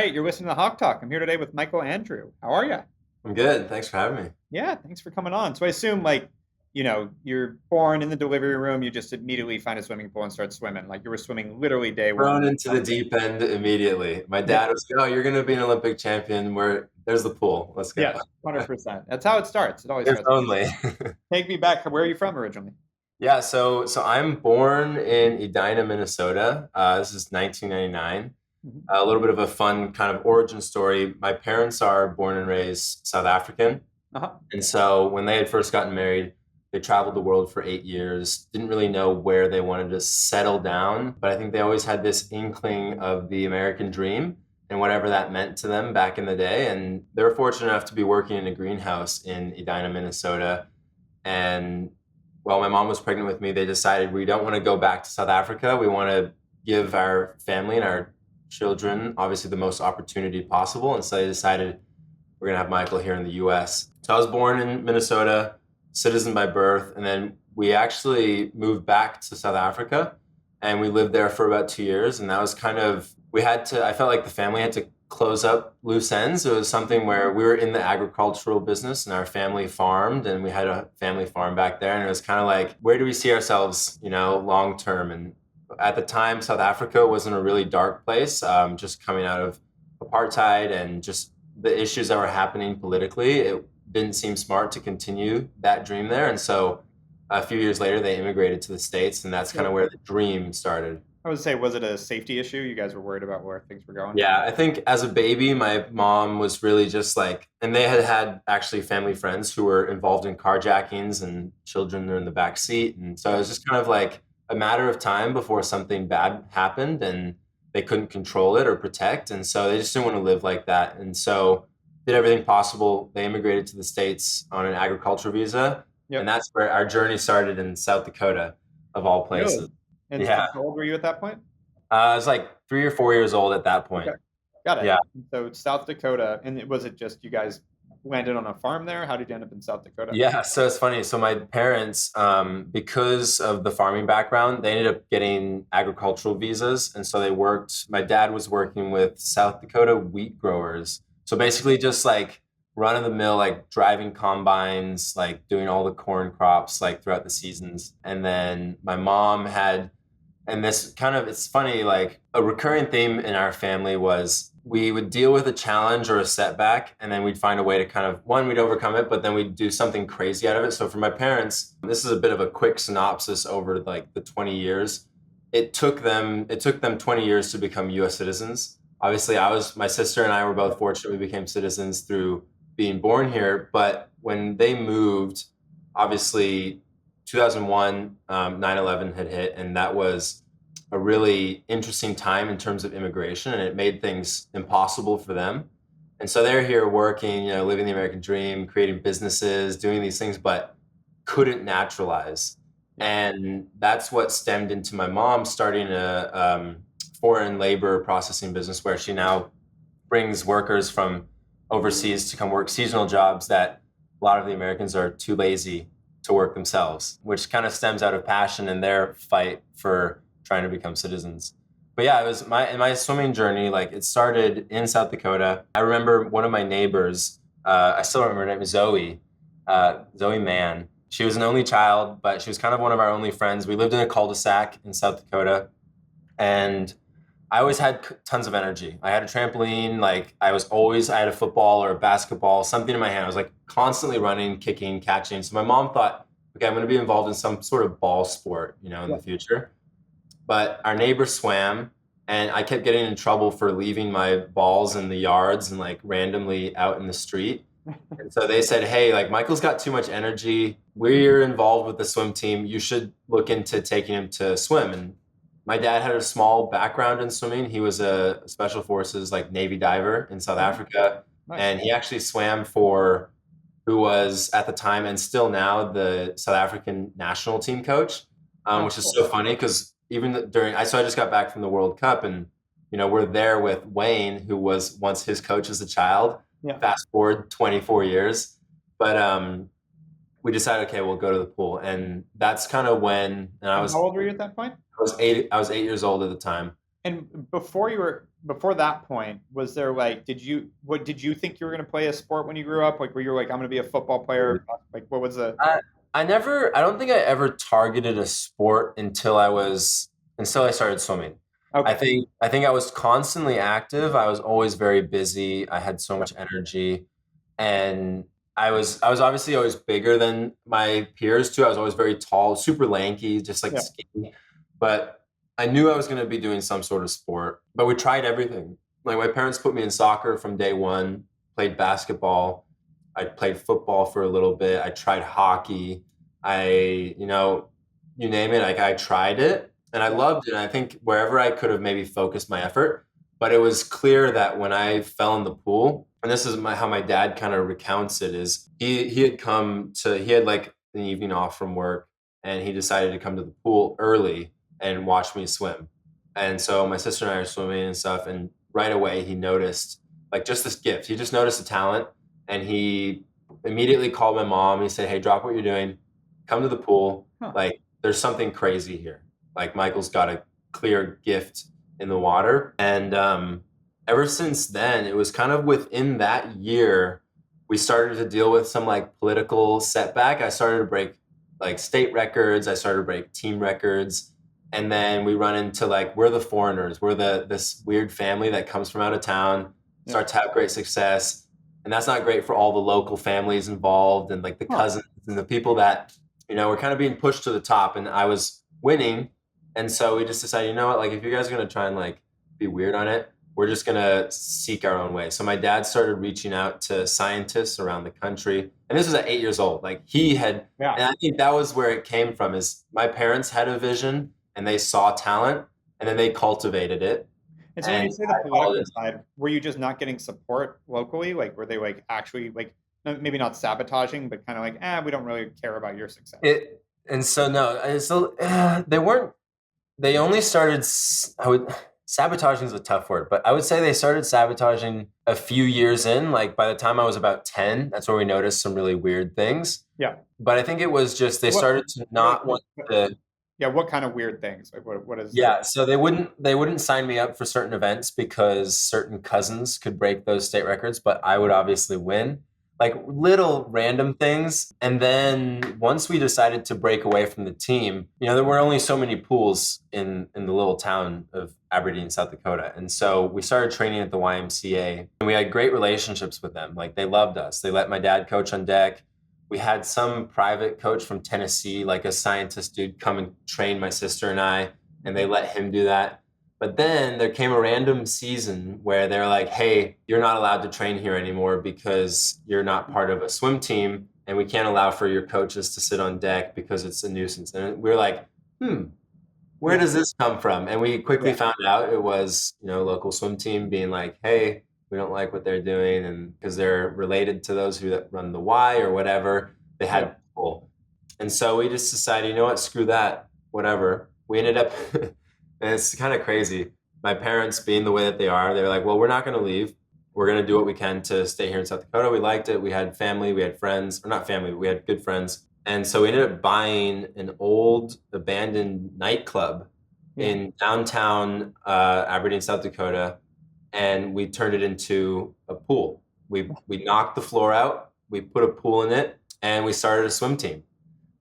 right, you're listening to Hawk Talk. I'm here today with Michael Andrew. How are you? I'm good. Thanks for having me. Yeah, thanks for coming on. So I assume you're born in the delivery room, you just immediately find a swimming pool and start swimming. Like you were swimming literally day one. Thrown into the deep end immediately. My Yeah, dad was like, "Oh, you're going to be an Olympic champion. Where there's the pool. Let's go." yeah, 100%. That's how it starts. It always If starts. only. Take me back. Where are you from originally? Yeah. So I'm born in Edina, Minnesota. This is 1999. Hmm. A little bit of a fun kind of origin story. My parents are born and raised South African. Uh-huh. And so when they had first gotten married, they traveled the world for 8 years, didn't really know where they wanted to settle down. But I think they always had this inkling of the American dream and whatever that meant to them back in the day. And they were fortunate enough to be working in a greenhouse in Edina, Minnesota. And while my mom was pregnant with me, they decided we don't want to go back to South Africa. We want to give our family and our children obviously the most opportunity possible. And so they decided we're going to have Michael here in the US. So I was born in Minnesota, citizen by birth, and then we actually moved back to South Africa and we lived there for about 2 years. And that was kind of, I felt like the family had to close up loose ends. It was something where we were in the agricultural business and our family farmed and we had a family farm back there. And it was kind of like, where do we see ourselves, long term? And at the time, South Africa was in a really dark place, just coming out of apartheid and just the issues that were happening politically. It didn't seem smart to continue that dream there. And so a few years later, they immigrated to the States, and that's kind of where the dream started. I would say, was it a safety issue? You guys were worried about where things were going? Yeah, I think as a baby, my mom was really just like, and they had actually family friends who were involved in carjackings and children were in the back seat. And so it was just kind of like a matter of time before something bad happened and they couldn't control it or protect. And so they just didn't want to live like that. And so did everything possible. They immigrated to the States on an agriculture visa. And Yep. that's where our journey started in South Dakota, of all places. Really? And Yeah. how old were you at that point? I was like 3 or 4 years old at that Okay. point. Got it. Yeah. So South Dakota, and was it just you guys landed on a farm there? How did you end up in South Dakota? Yeah, so it's funny. So my parents, because of the farming background, they ended up getting agricultural visas. And so they worked, my dad was working with South Dakota wheat growers. So basically just like run of the mill, like driving combines, like doing all the corn crops, like throughout the seasons. And then my mom had, and this kind of, it's funny, like a recurring theme in our family was we would deal with a challenge or a setback, and then we'd find a way to kind of, one, we'd overcome it, but then we'd do something crazy out of it. So for my parents, this is a bit of a quick synopsis over like the 20 years. It took them 20 years to become US citizens. Obviously, my sister and I were both fortunate we became citizens through being born here, but when they moved, obviously 2001, 9/11 had hit, and that was a really interesting time in terms of immigration, and it made things impossible for them. And so they're here working, living the American dream, creating businesses, doing these things, but couldn't naturalize. And that's what stemmed into my mom starting a foreign labor processing business where she now brings workers from overseas to come work seasonal jobs that a lot of the Americans are too lazy to work themselves, which kind of stems out of passion and their fight for trying to become citizens. But yeah, it was my swimming journey. Like it started in South Dakota. I remember one of my neighbors. I still remember her name is Zoe. Zoe Mann. She was an only child, but she was kind of one of our only friends. We lived in a cul-de-sac in South Dakota, and I always had tons of energy. I had a trampoline. Like I had a football or a basketball, something in my hand. I was like constantly running, kicking, catching. So my mom thought, okay, I'm going to be involved in some sort of ball sport, in the future. But our neighbor swam, and I kept getting in trouble for leaving my balls in the yards and like randomly out in the street. And so they said, hey, like Michael's got too much energy. We're involved with the swim team. You should look into taking him to swim. And my dad had a small background in swimming. He was a special forces like Navy diver in South Africa. Nice. And he actually swam for who was at the time and still now the South African national team coach, which is so funny because I just got back from the World Cup and, we're there with Wayne, who was once his coach as a child. Yeah. Fast forward 24 years. But we decided, okay, we'll go to the pool. And that's kind of when, How old were you at that point? I was 8 years old at the time. And before you were before that point, was there like, did you think you were going to play a sport when you grew up? Like, were you like, I'm going to be a football player? Like, what was the, I I don't think I ever targeted a sport until I started swimming. okay. I think I was constantly active. I was always very busy. I had so Yeah. much energy, and I was obviously always bigger than my peers too. I was always very tall, super lanky, just like Yeah. skinny. But I knew I was going to be doing some sort of sport. But we tried everything. Like my parents put me in soccer from day one, played basketball. I played football for a little bit. I tried hockey. You know, you name it. Like I tried it and I Yeah. loved it. And I think wherever I could have maybe focused my effort, but it was clear that when I fell in the pool, and this is how my dad kind of recounts it, is he had like an evening off from work, and he decided to come to the pool early and watch me swim. And so my sister and I are swimming and stuff, and right away he noticed like just this gift. He just noticed a talent, and he immediately called my mom. He said, "Hey, drop what you're doing, come to the pool. Huh. Like, there's something crazy here. Like, Michael's got a clear gift in the water." And ever since then, it was kind of within that year we started to deal with some like political setback. I started to break like state records. I started to break team records. And then we run into like we're the foreigners. We're this weird family that comes from out of town, Yeah. starts to have great success, and that's not great for all the local families involved and like the Huh. cousins and the people that were kind of being pushed to the top. And I was winning, and so we just decided, you know what, like if you guys are gonna try and like be weird on it, we're just gonna seek our own way. So my dad started reaching out to scientists around the country, and this was at 8 years old. Like he had, Yeah. and I think that was where it came from. Is my parents had a vision and they saw talent, and then they cultivated it. And so when you And say the I followed political it. side, were you just not getting support locally? Like, were they like actually like maybe not sabotaging, but kind of like, we don't really care about your success. And so no, they weren't. They only started. Sabotaging is a tough word, but I would say they started sabotaging a few years in. Like by the time I was about 10, that's where we noticed some really weird things. Yeah. But I think it was just they What, started to not want to. yeah. What kind of weird things? Like, what is? Yeah, so they wouldn't sign me up for certain events because certain cousins could break those state records, but I would obviously win. Like little random things. And then once we decided to break away from the team, there were only so many pools in the little town of Aberdeen, South Dakota. And so we started training at the YMCA, and we had great relationships with them. Like they loved us. They let my dad coach on deck. We had some private coach from Tennessee, like a scientist dude, come and train my sister and I, and they let him do that. But then there came a random season where they're like, "Hey, you're not allowed to train here anymore because you're not part of a swim team, and we can't allow for your coaches to sit on deck because it's a nuisance." And we are like, where does this come from? And we quickly found out it was, local swim team being like, "Hey, we don't like what they're doing," and because they're related to those who run the Y or whatever, they had people. And so we just decided, you know what, screw that, whatever. We ended up, and it's kind of crazy. My parents, being the way that they are, they're like, well, we're not going to leave. We're going to do what we can to stay here in South Dakota. We liked it. We had family, we had friends, or not family, but we had good friends. And so we ended up buying an old abandoned nightclub in downtown Aberdeen, South Dakota, and we turned it into a pool. We knocked the floor out, we put a pool in it, and we started a swim team.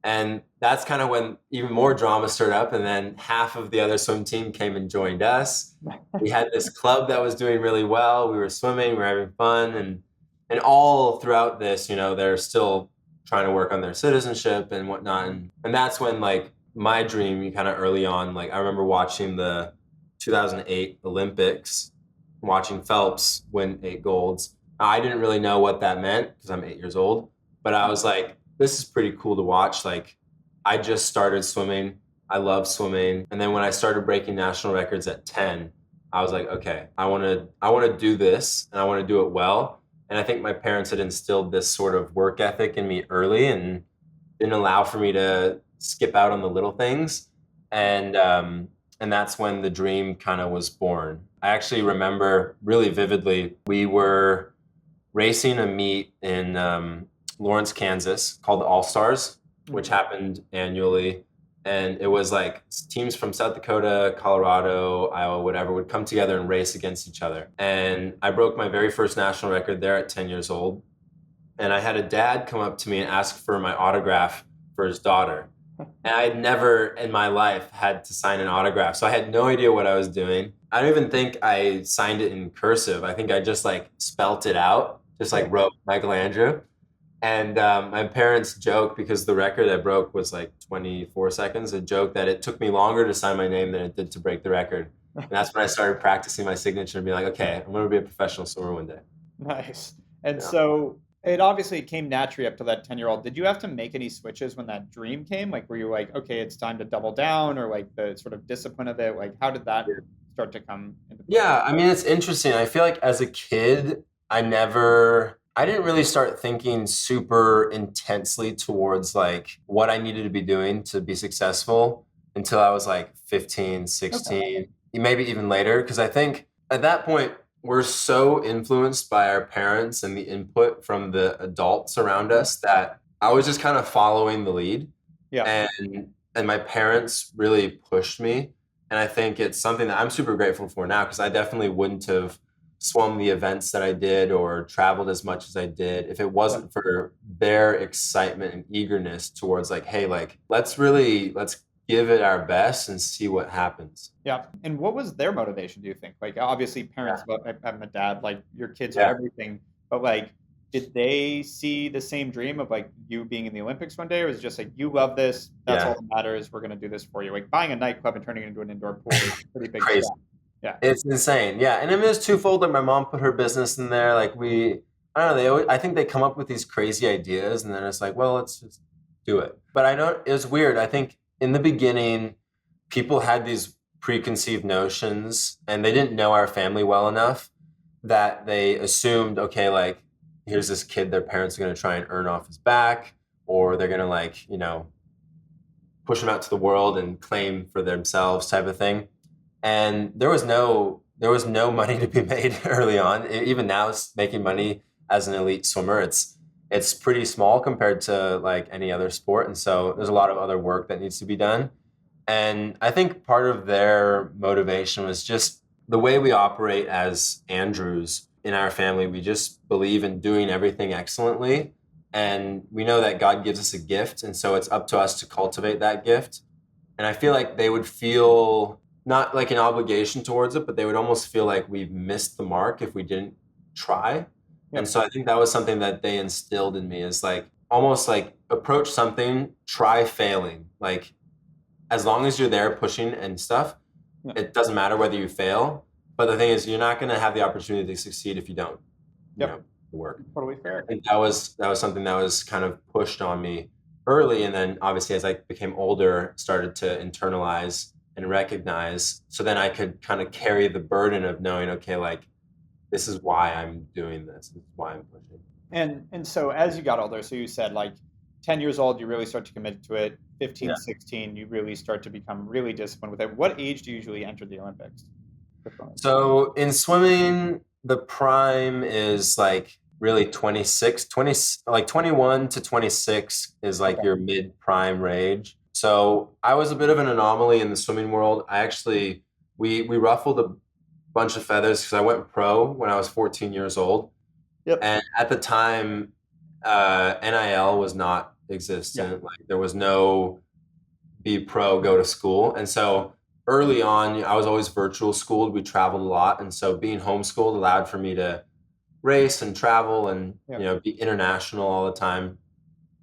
And that's kind of when even more drama stirred up, and then half of the other swim team came and joined us. We had this club that was doing really well. We were swimming, we were having fun, and all throughout this, they're still trying to work on their citizenship and whatnot. And that's when like my dream kind of early on, like I remember watching the 2008 Olympics, watching Phelps win 8 golds. I didn't really know what that meant because I'm 8 years old, but I was like, this is pretty cool to watch. Like I just started swimming. I love swimming. And then when I started breaking national records at 10, I was like, okay, I want to do this, and I want to do it well. And I think my parents had instilled this sort of work ethic in me early and didn't allow for me to skip out on the little things. And that's when the dream kind of was born. I actually remember really vividly, we were racing a meet in Lawrence, Kansas called the All-Stars, which happened annually. And it was like teams from South Dakota, Colorado, Iowa, whatever, would come together and race against each other. And I broke my very first national record there at 10 years old. And I had a dad come up to me and ask for my autograph for his daughter. And I had never in my life had to sign an autograph. So I had no idea what I was doing. I don't even think I signed it in cursive. I think I just like spelt it out, just like wrote Michael Andrew. And my parents joke, because the record I broke was like 24 seconds, a joke that it took me longer to sign my name than it did to break the record. And that's when I started practicing my signature and being like, okay, I'm going to be a professional swimmer one day. Nice. And Yeah. so it obviously came naturally up to that 10-year-old. Did you have to make any switches when that dream came? Like, were you like, okay, it's time to double down, or like the sort of discipline of it? Like, how did that start to come into play? Yeah, I mean, it's interesting. I feel like as a kid, I didn't really start thinking super intensely towards like what I needed to be doing to be successful until I was like 15, Okay. 16, maybe even later. Because I think at that point, we're so influenced by our parents and the input from the adults around us that I was just kind of following the lead. Yeah. And my parents really pushed me. And I think it's something that I'm super grateful for now, because I definitely wouldn't have swum the events that I did or traveled as much as I did if it wasn't for their excitement and eagerness towards like, hey, like let's give it our best and see what happens. Yeah. And what was their motivation, do you think? Like, obviously, parents, but I'm a dad, like, your kids are Yeah. everything. But, like, did they see the same dream of, like, you being in the Olympics one day? Or was it just like, you love this, that's all Yeah. that matters, we're going to do this for you? Like, buying a nightclub and turning it into an indoor pool is a pretty big Crazy. step. Yeah. It's insane. Yeah. And I mean, it's twofold. Like my mom put her business in there. I don't know, I think they come up with these crazy ideas and then it's like, well, let's just do it. But I don't, it was weird. I think in the beginning, people had these preconceived notions and they didn't know our family well enough that they assumed, okay, like here's this kid, their parents are going to try and earn off his back, or they're going to like, push him out to the world and claim for themselves type of thing. And there was no money to be made early on. Even now, it's making money as an elite swimmer. It's pretty small compared to like any other sport, and so there's a lot of other work that needs to be done. And I think part of their motivation was just the way we operate as Andrews in our family. We just believe in doing everything excellently, and we know that God gives us a gift, and so it's up to us to cultivate that gift. And I feel like they would feel not like an obligation towards it, but they would almost feel like we've missed the mark if we didn't try. And Yep. so I think that was something that they instilled in me, is like almost like approach something, try failing. Like as long as you're there pushing and stuff, Yeah. it doesn't matter whether you fail. But the thing is, you're not going to have the opportunity to succeed if you don't, Yep. work. Totally I fair. think that was something that was kind of pushed on me early, and then obviously as I became older, started to internalize and recognize. So then I could kind of carry the burden of knowing, okay, like this is why I'm doing this. This is why I'm pushing. And so as you got older, so you said like 10 years old, you really start to commit to it. 15, Yeah. 16, you really start to become really disciplined with it. What age do you usually enter the Olympics? So in swimming, the prime is like really 26, 20, like 21 to 26 is like Okay. your mid prime range. So I was a bit of an anomaly in the swimming world. We ruffled a bunch of feathers because I went pro when I was 14 years old. Yep. And at the time, NIL was not Yeah. existent. Like there was no be pro, go to school. And so early on, I was always virtual schooled. We traveled a lot. And so being homeschooled allowed for me to race and travel and, Yeah. be international all the time.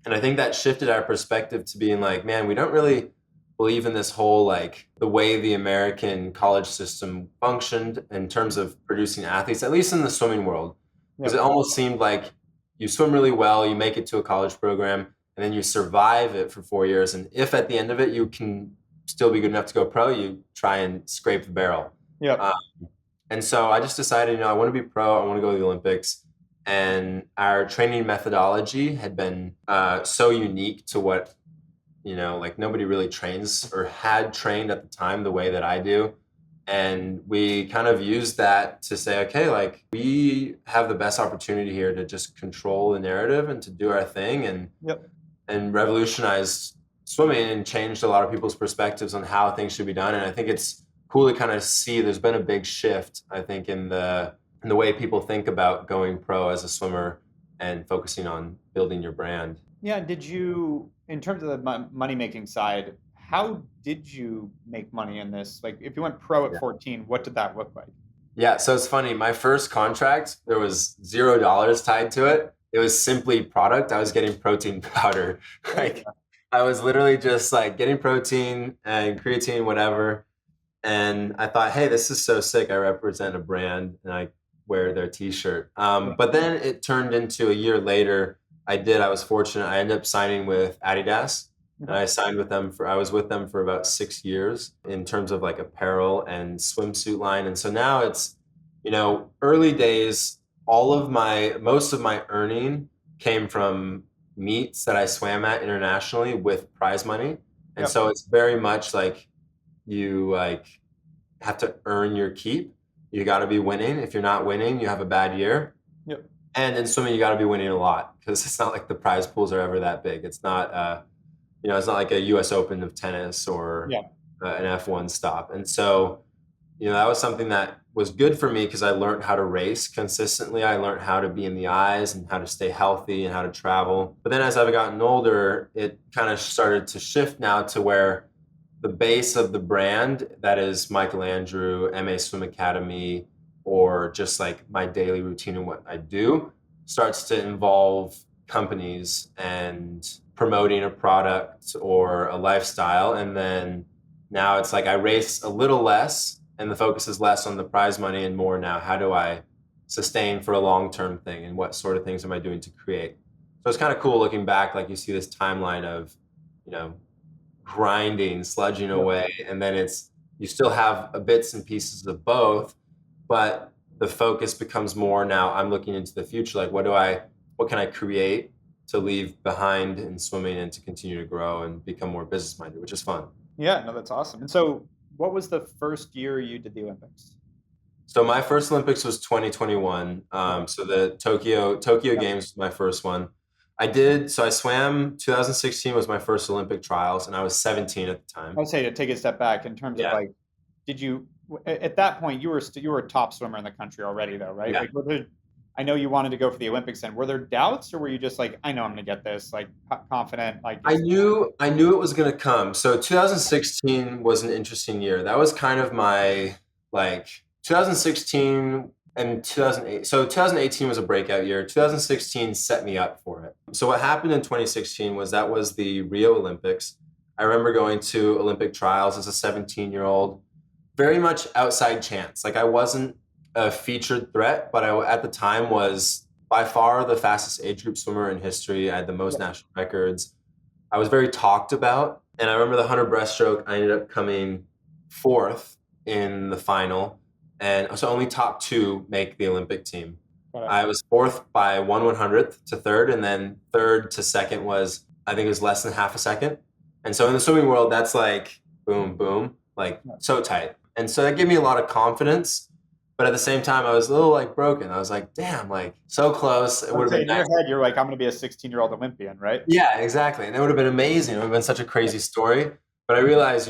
And I think that shifted our perspective to being like, man, we don't really believe in this whole, like the way the American college system functioned in terms of producing athletes, at least in the swimming world. Because Yep. it almost seemed like you swim really well, you make it to a college program, and then you survive it for 4 years. And if at the end of it you can still be good enough to go pro, you try and scrape the barrel. Yep. And so I just decided, I want to be pro, I want to go to the Olympics. And our training methodology had been so unique to what, like nobody really trains or had trained at the time the way that I do. And we kind of used that to say, okay, like we have the best opportunity here to just control the narrative and to do our thing and Yep. and revolutionize swimming and changed a lot of people's perspectives on how things should be done. And I think it's cool to kind of see there's been a big shift, I think, in the way people think about going pro as a swimmer and focusing on building your brand. Yeah, did you, in terms of the money making side, how did you make money in this? Like, if you went pro at 14, what did that look like? Yeah, so it's funny. My first contract, there was $0 tied to it. It was simply product. I was getting protein powder. Like, I was literally just like getting protein and creatine, whatever. And I thought, hey, this is so sick. I represent a brand and I wear their t-shirt. But then it turned into a year later. I was fortunate. I ended up signing with Adidas. And I was with them for about 6 years in terms of like apparel and swimsuit line. And so now it's, early days, most of my earning came from meets that I swam at internationally with prize money. And so it's very much like you have to earn your keep. You got to be winning. If you're not winning, you have a bad year. Yep. And in swimming, you got to be winning a lot because it's not like the prize pools are ever that big. It's not, it's not like a U.S. Open of tennis or an F1 stop. And so, that was something that was good for me because I learned how to race consistently. I learned how to be in the eyes and how to stay healthy and how to travel. But then as I've gotten older, it kind of started to shift now to where the base of the brand, that is Michael Andrew, MA Swim Academy, or just like my daily routine and what I do, starts to involve companies and promoting a product or a lifestyle. And then now it's like I race a little less and the focus is less on the prize money and more now, how do I sustain for a long-term thing and what sort of things am I doing to create? So it's kind of cool looking back, like you see this timeline of, grinding, sludging away, and then you still have bits and pieces of both, but the focus becomes more now I'm looking into the future, like what can I create to leave behind in swimming and to continue to grow and become more business minded, which is fun. Yeah, no, that's awesome. And so what was the first year you did the Olympics? So my first Olympics was 2021. So the Tokyo Games was my first one. I swam 2016 was my first Olympic trials and I was 17 at the time. I would say to take a step back in terms of like, did you, at that point, you were a top swimmer in the country already though, right? Yeah. Like, I know you wanted to go for the Olympics and were there doubts or were you just like, I know I'm going to get this, like confident? Like I knew it was going to come. So 2016 was an interesting year. That was kind of my 2016 and 2008. So 2018 was a breakout year. 2016 set me up for it. So what happened in 2016 was that was the Rio Olympics. I remember going to Olympic trials as a 17-year-old, very much outside chance. Like I wasn't a featured threat, but I at the time was by far the fastest age group swimmer in history. I had the most national records. I was very talked about. And I remember the 100 breaststroke, I ended up coming fourth in the final. And so only top two make the Olympic team. I was fourth by 1/100th to third, and then third to second was, I think it was less than half a second. And so in the swimming world, that's like boom, boom, like so tight. And so that gave me a lot of confidence. But at the same time, I was a little like broken. I was like, damn, like so close. It would have been nice. In your head, you're like, I'm going to be a 16-year-old Olympian, right? Yeah, exactly. And it would have been amazing. It would have been such a crazy story. But I realized,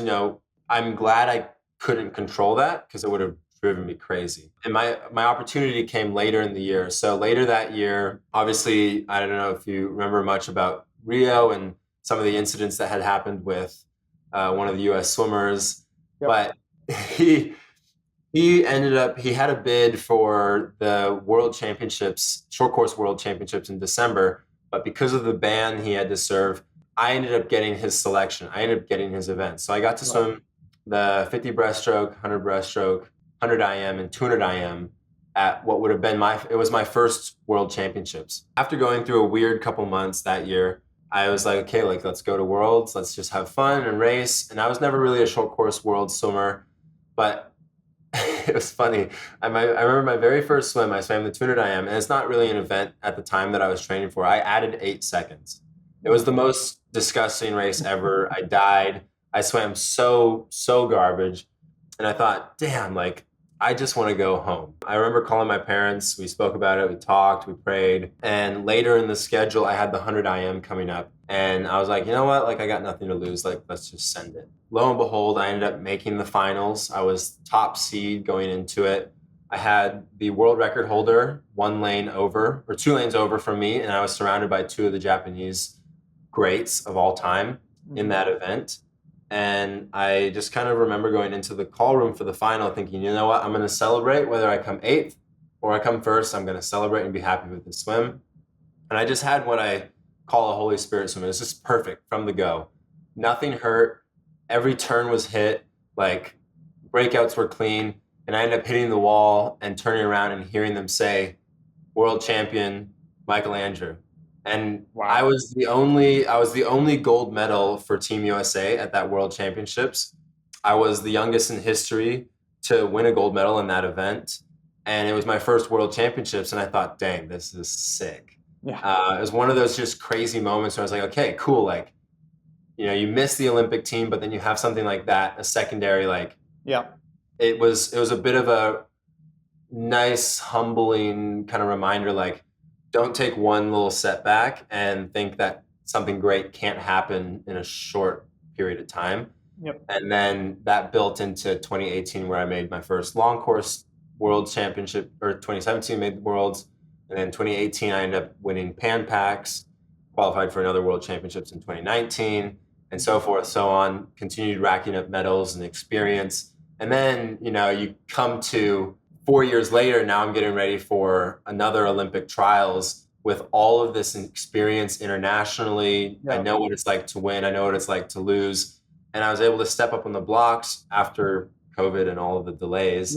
I'm glad I couldn't control that because it would have driven me crazy. And my opportunity came later in the year. So later that year, obviously, I don't know if you remember much about Rio and some of the incidents that had happened with one of the U.S. swimmers, but he had a bid for the World Championships, short course World Championships in December, but because of the ban he had to serve, I ended up getting his selection. I ended up getting his event. So I got to swim the 50 breaststroke, 100 breaststroke, 100 IM, and 200 IM at what would have been it was my first World Championships. After going through a weird couple months that year, I was like, okay, like let's go to Worlds, let's just have fun and race. And I was never really a short course world swimmer, but it was funny. I remember my very first swim, I swam the 200 IM, and it's not really an event at the time that I was training for. I added 8 seconds. It was the most disgusting race ever. I died. I swam so garbage. And I thought, damn, like I just want to go home. I remember calling my parents. We spoke about it. We talked, we prayed. And later in the schedule, I had the 100 IM coming up. And I was like, you know what? Like, I got nothing to lose. Like, let's just send it. Lo and behold, I ended up making the finals. I was top seed going into it. I had the world record holder 1 lane over, or 2 lanes over from me. And I was surrounded by 2 of the Japanese greats of all time in that event. And I just kind of remember going into the call room for the final thinking, you know what, I'm going to celebrate whether I come 8th or I come 1st. I'm going to celebrate and be happy with the swim. And I just had what I call a Holy Spirit swim. It was just perfect from the go. Nothing hurt. Every turn was hit. Like, breakouts were clean. And I ended up hitting the wall and turning around and hearing them say, world champion, Michael Andrew. And Wow. I was the only gold medal for Team USA at that World Championships. I was the youngest in history to win a gold medal in that event. And it was my first World Championships. And I thought, dang, this is sick. Yeah. It was one of those just crazy moments where I was like, okay, cool. Like, you know, you miss the Olympic team, but then you have something like that, a secondary, like, Yeah. It was a bit of a nice, humbling kind of reminder, like, don't take one little setback and think that something great can't happen in a short period of time. Yep. And then that built into 2018, where I made my first long course world championship, or 2017 made the worlds. And then 2018, I ended up winning Pan Packs, qualified for another world championships in 2019, and so forth, so on, continued racking up medals and experience. And then, you know, you come to 4 years later, now I'm getting ready for another Olympic trials with all of this experience internationally. Yeah. I know what it's like to win. I know what it's like to lose. And I was able to step up on the blocks after COVID and all of the delays,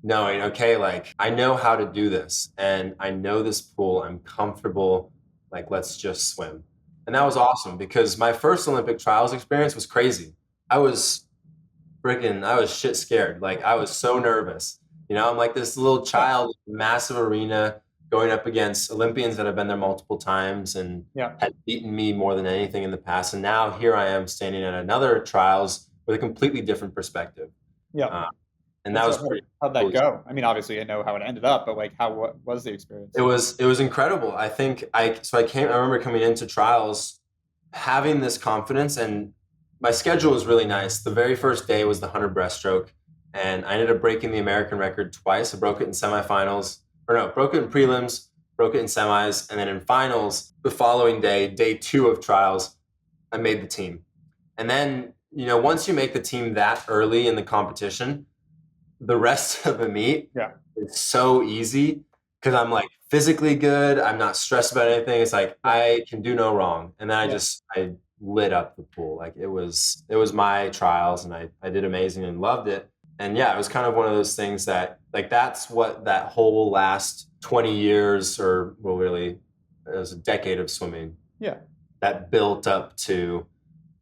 knowing, okay, like, I know how to do this and I know this pool, I'm comfortable, like, let's just swim. And that was awesome because my first Olympic trials experience was crazy. I was shit scared. Like, I was so nervous. You know, I'm like this little child, massive arena, going up against Olympians that have been there multiple times and had beaten me more than anything in the past. And now here I am standing at another trials with a completely different perspective. And that was pretty How'd that cool. go? I mean, obviously I know how it ended up, but like, what was the experience? It was incredible. I remember coming into trials having this confidence, and my schedule was really nice. The very first day was the 100 breaststroke, and I ended up breaking the American record twice. I broke it in semifinals, broke it in prelims, broke it in semis, and then in finals the following day, day 2 of trials, I made the team. And then, you know, once you make the team that early in the competition, the rest of the meet is so easy because I'm like physically good. I'm not stressed about anything. It's like I can do no wrong. And then I lit up the pool. Like, it was my trials, and I did amazing and loved it. And yeah, it was kind of one of those things that, like, that's what that whole last 20 years, or well, really, it was a decade of swimming. That built up to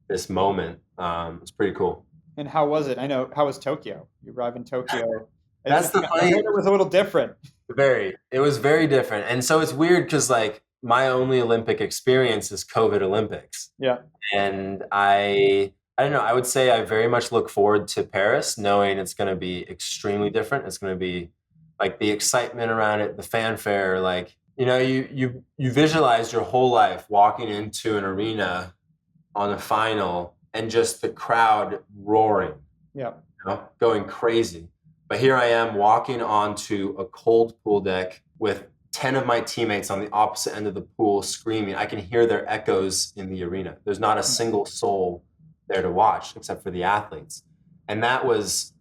this moment. It was pretty cool. And how was it? I know, how was Tokyo? You arrived in Tokyo. That's the funny. I heard it was a little different. It was very different. And so it's weird because, like, my only Olympic experience is COVID Olympics. And I don't know, I would say I very much look forward to Paris, knowing it's going to be extremely different. It's going to be like the excitement around it, the fanfare, like, you know, you visualize your whole life walking into an arena on a final and just the crowd roaring, you know, going crazy. But here I am walking onto a cold pool deck with 10 of my teammates on the opposite end of the pool screaming. I can hear their echoes in the arena. There's not a single soul there to watch except for the athletes. And that was,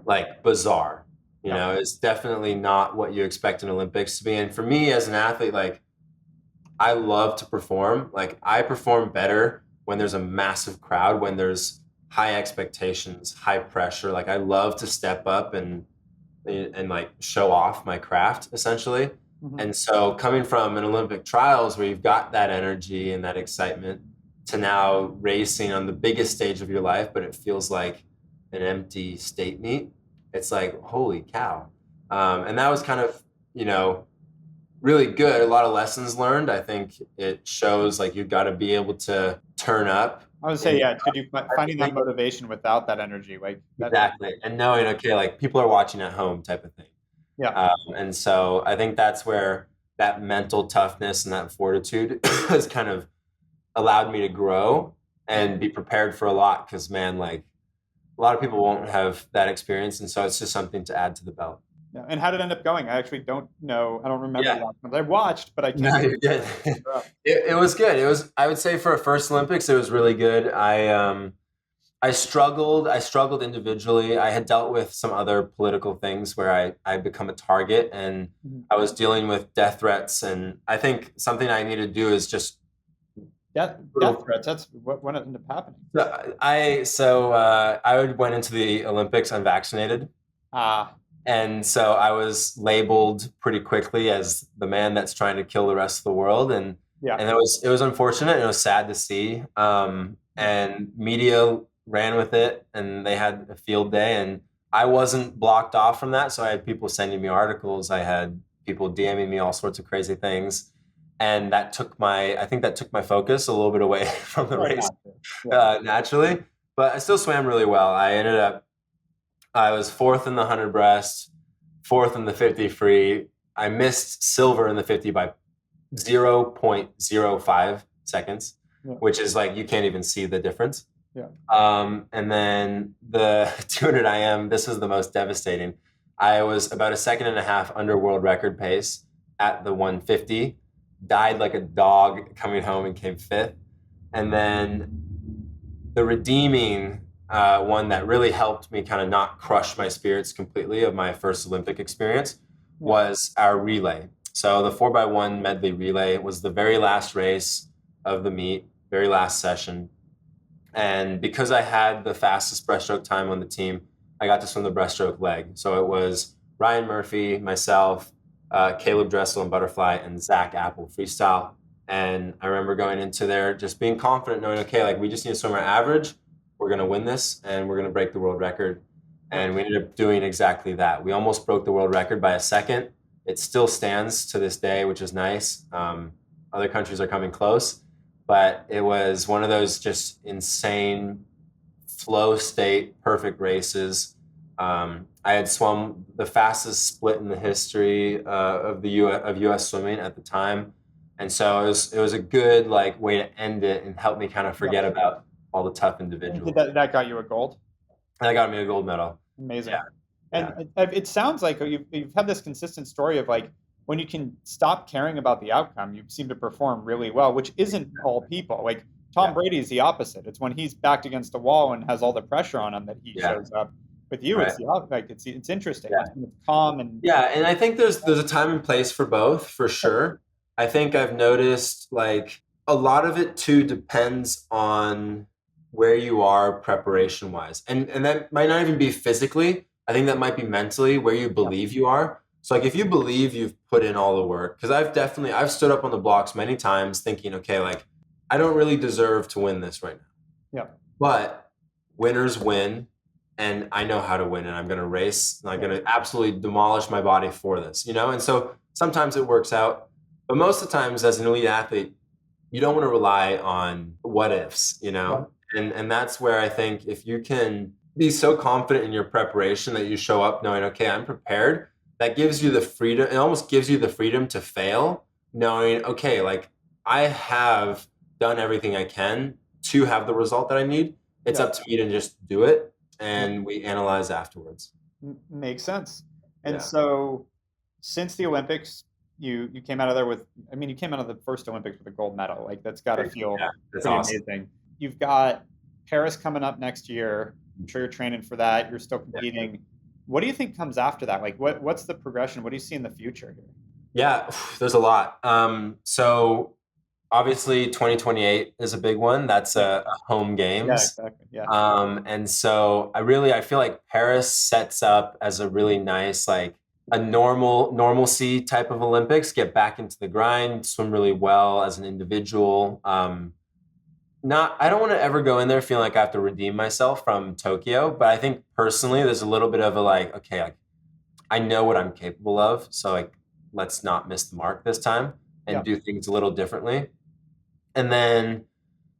like, bizarre. You know, it's definitely not what you expect an Olympics to be. And for me as an athlete, like, I love to perform. Like, I perform better when there's a massive crowd, when there's high expectations, high pressure. Like, I love to step up and like show off my craft, essentially. And so coming from an Olympic trials where you've got that energy and that excitement to now racing on the biggest stage of your life, but it feels like an empty state meet, it's like, holy cow. And that was kind of, you know, really good. A lot of lessons learned. I think it shows, like, you've got to be able to turn up I would say, And yeah, could you I finding that think motivation without that energy, like that, exactly, and knowing, okay, like people are watching at home type of thing. yeah, And so I think that's where that mental toughness and that fortitude has kind of allowed me to grow and be prepared for a lot. Because man, like a lot of people won't have that experience, and so it's just something to add to the belt. yeah. And how did it end up going? I actually don't know. I don't remember Yeah, the outcomes. I watched, but I no, can't you're good. remember up. It was good. It was, I would say, for a first Olympics, it was really good. I struggled. I struggled individually. I had dealt with some other political things where I become a target, and Mhm. I was dealing with death threats. And I think something I need to do is just Death threats. That's what ended up happening. I went into the Olympics unvaccinated, Ah, and so I was labeled pretty quickly as the man that's trying to kill the rest of the world, yeah, and it was unfortunate and it was sad to see. And media ran with it, and they had a field day, and I wasn't blocked off from that. So I had people sending me articles, I had people DMing me all sorts of crazy things, and I think that took my focus a little bit away from the right. race Yeah, naturally. But I still swam really well. I was fourth in the 100 breast, fourth in the 50 free. I missed silver in the 50 by 0.05 seconds, yeah, which is like you can't even see the difference. yeah. And then the 200 IM, this was the most devastating. I was about a second and a half under world record pace at the 150, died like a dog coming home and came fifth. And then the redeeming one that really helped me kind of not crush my spirits completely of my first Olympic experience was our relay. So the 4x1 medley relay was the very last race of the meet, very last session. And because I had the fastest breaststroke time on the team, I got to swim the breaststroke leg. So it was Ryan Murphy, myself, Caleb Dressel in butterfly, and Zach Apple freestyle. And I remember going into there just being confident, knowing, okay, like we just need to swim our average. We're going to win this, and we're going to break the world record. And we ended up doing exactly that. We almost broke the world record by a second. It still stands to this day, which is nice. Other countries are coming close, but it was one of those just insane flow state, perfect races. I had swum the fastest split in the history of US swimming at the time. And so it was a good like way to end it and help me kind of forget about all the tough individuals. That got you a gold? And that got me a gold medal. Amazing. Yeah. And it sounds like you've had this consistent story of like when you can stop caring about the outcome, you seem to perform really well, which isn't all people. Like Tom Brady is the opposite. It's when he's backed against the wall and has all the pressure on him that he shows up. With you, Right. it's the like it's interesting. It's calm and and I think there's a time and place for both, for sure. I think I've noticed like a lot of it too depends on where you are preparation wise, and that might not even be physically. I think that might be mentally where you believe you are. So like if you believe you've put in all the work, because I've stood up on the blocks many times thinking, okay, like I don't really deserve to win this right now. Yeah. But winners win, and I know how to win, and I'm going to race, and I'm going to absolutely demolish my body for this, And so sometimes it works out, but most of the times as an elite athlete, you don't want to rely on what ifs, And that's where I think if you can be so confident in your preparation that you show up knowing, okay, I'm prepared, that gives you the freedom. It almost gives you the freedom to fail, knowing, okay, like I have done everything I can to have the result that I need. It's up to me to just do it, and we analyze afterwards. Makes sense. And so since the Olympics, you came out of there with, you came out of the first Olympics with a gold medal. Like that's got to feel pretty awesome. amazing. You've got Paris coming up next year. I'm sure you're training for that. You're still competing. What do you think comes after that? Like what's the progression? What do you see in the future here? Yeah, there's a lot. So obviously 2028 is a big one. That's a home games. Yeah, exactly. Yeah. And so I feel like Paris sets up as a really nice, like a normalcy type of Olympics, get back into the grind, swim really well as an individual. I don't want to ever go in there feeling like I have to redeem myself from Tokyo, but I think personally there's a little bit of a like, okay, like I know what I'm capable of. So like, let's not miss the mark this time and do things a little differently. And then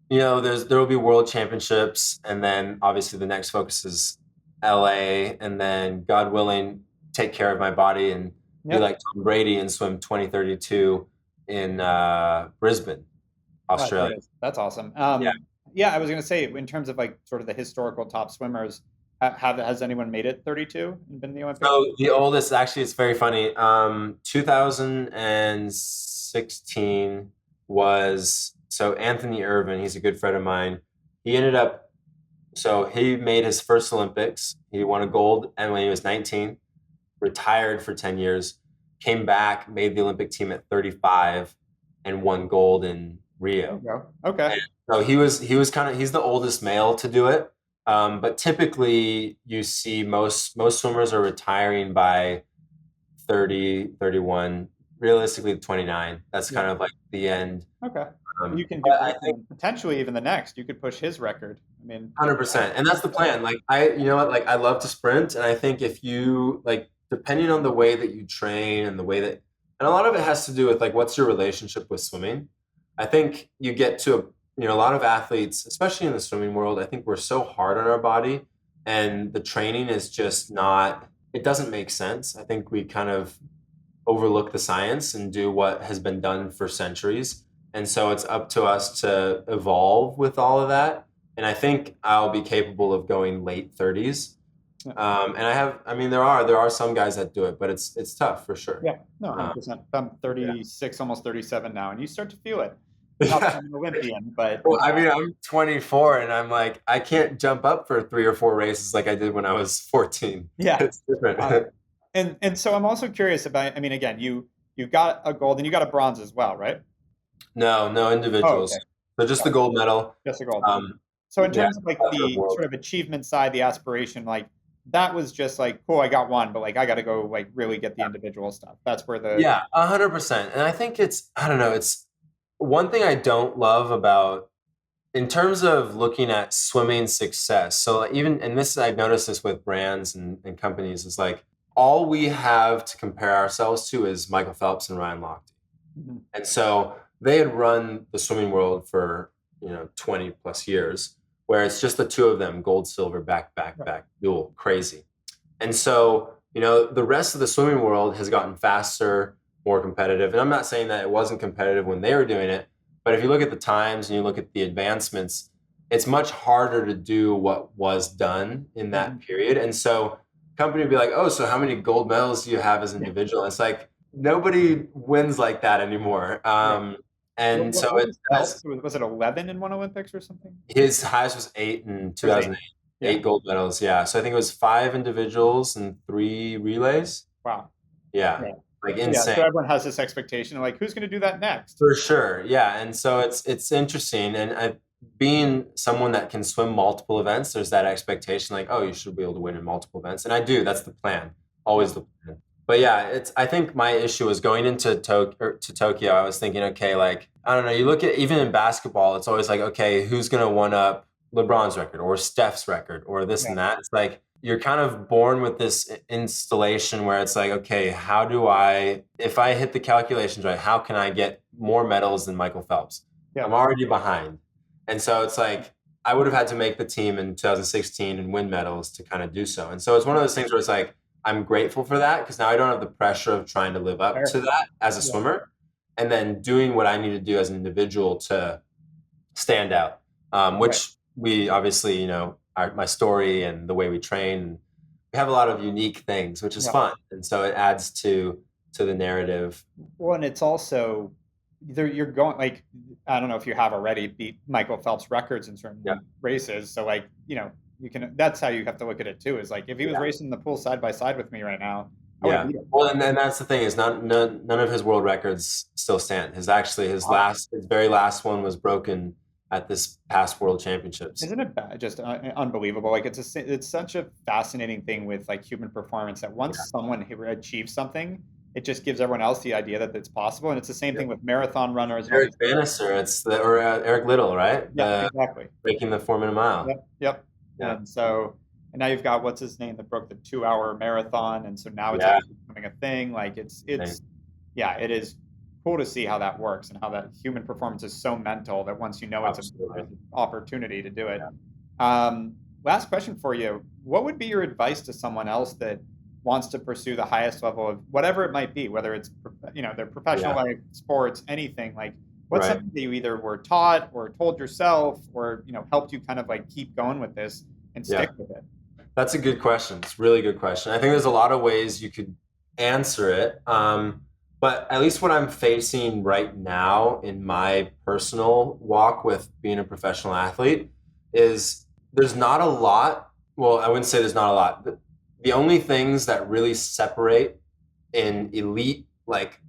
there will be world championships, and then obviously the next focus is LA, and then God willing, take care of my body and be Yep. like Tom Brady and swim 2032 in Brisbane, Oh, there Australia. it is. That's awesome. Yeah. Yeah, I was going to say, in terms of like sort of the historical top swimmers, has anyone made it 32 and been in the Olympics? So the oldest, actually, it's very funny. 2016 was so Anthony Irvin. He's a good friend of mine. He ended up So he made his first Olympics. He won a gold, and when he was 19, retired for 10 years, came back, made the Olympic team at 35, and won gold in There you Rio. go. Okay. And so he's the oldest male to do it. But typically you see most swimmers are retiring by 30, 31, realistically 29. That's Yeah. kind of like the end. Okay. You can do But I both, think and potentially even the next. You could push his record. I mean, 100%. And that's the plan. Like you know what, like I love to sprint. And I think if you like, depending on the way that you train and the way that, and a lot of it has to do with like, what's your relationship with swimming? I think you get to, a lot of athletes, especially in the swimming world, I think we're so hard on our body and the training is just not, it doesn't make sense. I think we kind of overlook the science and do what has been done for centuries. And so it's up to us to evolve with all of that. And I think I'll be capable of going late 30s. yeah. There are some guys that do it, but it's tough for sure. Yeah, no, Um, 100%. I'm yeah. 36, almost 37 now, and you start to feel it. Not that I'm an Olympian, but Well, I'm 24 and I'm like, I can't jump up for 3 or 4 races like I did when I was 14. yeah. It's different. And so I'm also curious about, I mean, again, you got a gold and you got a bronze as well, right? No, Oh, individuals. okay. So just the gold medal. Just a gold. Um, So in yeah, terms of like for the world. sort of achievement side, the aspiration, like that was just like, cool, I got one, but like I got to go like really get the individual stuff. That's where the Yeah, 100%. And I think I don't know, it's one thing I don't love about, in terms of looking at swimming success. So like, and I've noticed this with brands and companies, is like all we have to compare ourselves to is Michael Phelps and Ryan Lochte. Mhm. And so they had run the swimming world for, 20 plus years, where it's just the two of them, gold, silver, back, dual, crazy. And so, the rest of the swimming world has gotten faster, more competitive. And I'm not saying that it wasn't competitive when they were doing it, but if you look at the times and you look at the advancements, it's much harder to do what was done in that Mhm. period. And so company would be like, oh, so how many gold medals do you have as an individual? And it's like, nobody wins like that anymore. What, And what, so what it was does. Phelps? Was it 11 in one Olympics or something? His highest was 8 in It was eight. 2008. Yeah. 8 gold medals. Yeah. So I think it was 5 individuals and 3 relays. Wow. Yeah. Yeah. Like Yeah. So insane. everyone has this expectation of like, who's going to do that next? For sure. Yeah. And so it's interesting. And being someone that can swim multiple events, there's that expectation like, oh, you should be able to win in multiple events. And I do. That's the plan. Always the plan. But yeah, I think my issue was going into Tokyo. I was thinking, okay, like, I don't know, you look at even in basketball, it's always like, okay, who's going to one up LeBron's record or Steph's record or this Yeah. and that? It's like, you're kind of born with this installation where it's like, okay, if I hit the calculations right, how can I get more medals than Michael Phelps? Yeah. I'm already behind. And so it's like, I would have had to make the team in 2016 and win medals to kind of do so. And so it's one of those things where it's like, I'm grateful for that because now I don't have the pressure of trying to live up Fair. to that as a Yeah. swimmer, and then doing what I need to do as an individual to stand out, which we obviously, my story and the way we train, we have a lot of unique things, which is Yeah. fun. And so it adds to the narrative. Well, and it's also you're going like, I don't know if you have already beat Michael Phelps records in certain Yeah. races. So like, you can, that's how you have to look at it too, is like if he was Yeah. racing the pool side by side with me right now, I would Yeah. beat him. Well, and that's the thing is none of his world records still stand. His Wow. very last one was broken at this past World Championships. Isn't it just unbelievable? Like it's such a fascinating thing with like human performance that once someone achieves something, it just gives everyone else the idea that it's possible. And it's the same thing with marathon runners. And all Eric these people. Bannister, or Eric Little, right? Yeah, exactly. Breaking the 4-minute mile. Yep. Yeah. And now you've got what's his name that broke the 2-hour marathon, and so now it's Yeah. actually becoming a thing. Like it is cool to see how that works and how that human performance is so mental that once you know it's Absolutely. an opportunity to do it. Last question for you. What would be your advice to someone else that wants to pursue the highest level of whatever it might be, whether it's, their professional Yeah. life, sports, anything? Like, what's Right. something that you either were taught or told yourself or, helped you kind of like keep going with this and Yeah. stick with it? That's a good question. It's a really good question. I think there's a lot of ways you could answer it. But at least what I'm facing right now in my personal walk with being a professional athlete is there's not a lot. Well, I wouldn't say there's not a lot. The only things that really separate an elite, like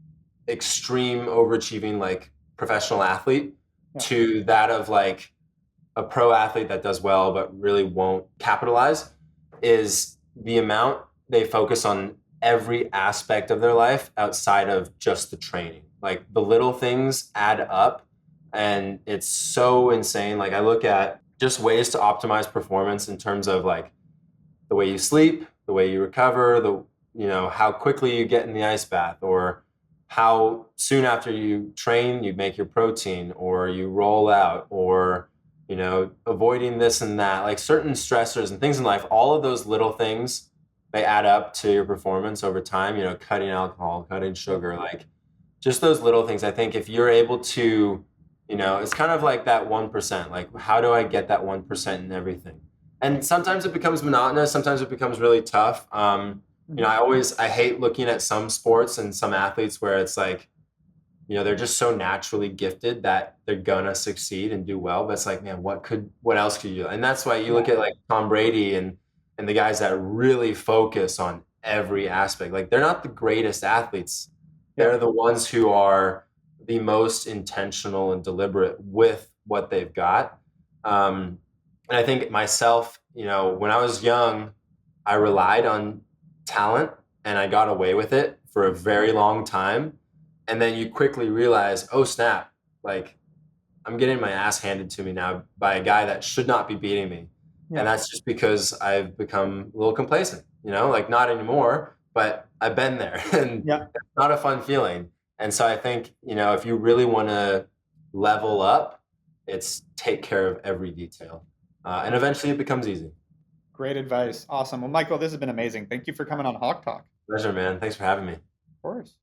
extreme overachieving, like professional athlete Yeah. to that of like a pro athlete that does well but really won't capitalize is the amount they focus on every aspect of their life outside of just the training. Like the little things add up and it's so insane. Like I look at just ways to optimize performance in terms of like the way you sleep, the way you recover, how quickly you get in the ice bath, or how soon after you train you make your protein or you roll out, or avoiding this and that, like certain stressors and things in life. All of those little things, they add up to your performance over time. Cutting alcohol, cutting sugar, like just those little things. I think if you're able to, it's kind of like that 1%. Like, how do I get that 1% in everything? And sometimes it becomes monotonous. Sometimes it becomes really tough. I hate looking at some sports and some athletes where it's like, they're just so naturally gifted that they're gonna succeed and do well. But it's like, man, what else could you do? And that's why you look at like Tom Brady and the guys that really focus on every aspect. Like they're not the greatest athletes. They're the ones who are the most intentional and deliberate with what they've got. And I think myself, when I was young, I relied on talent and I got away with it for a very long time. And then you quickly realize, oh snap, like I'm getting my ass handed to me now by a guy that should not be beating me. Yeah. And that's just because I've become a little complacent, like not anymore, but I've been there and it's not a fun feeling. And so I think, if you really want to level up, it's take care of every detail. And eventually it becomes easy. Great advice. Awesome. Well, Michael, this has been amazing. Thank you for coming on Hawk Talk. Pleasure, man. Thanks for having me. Of course.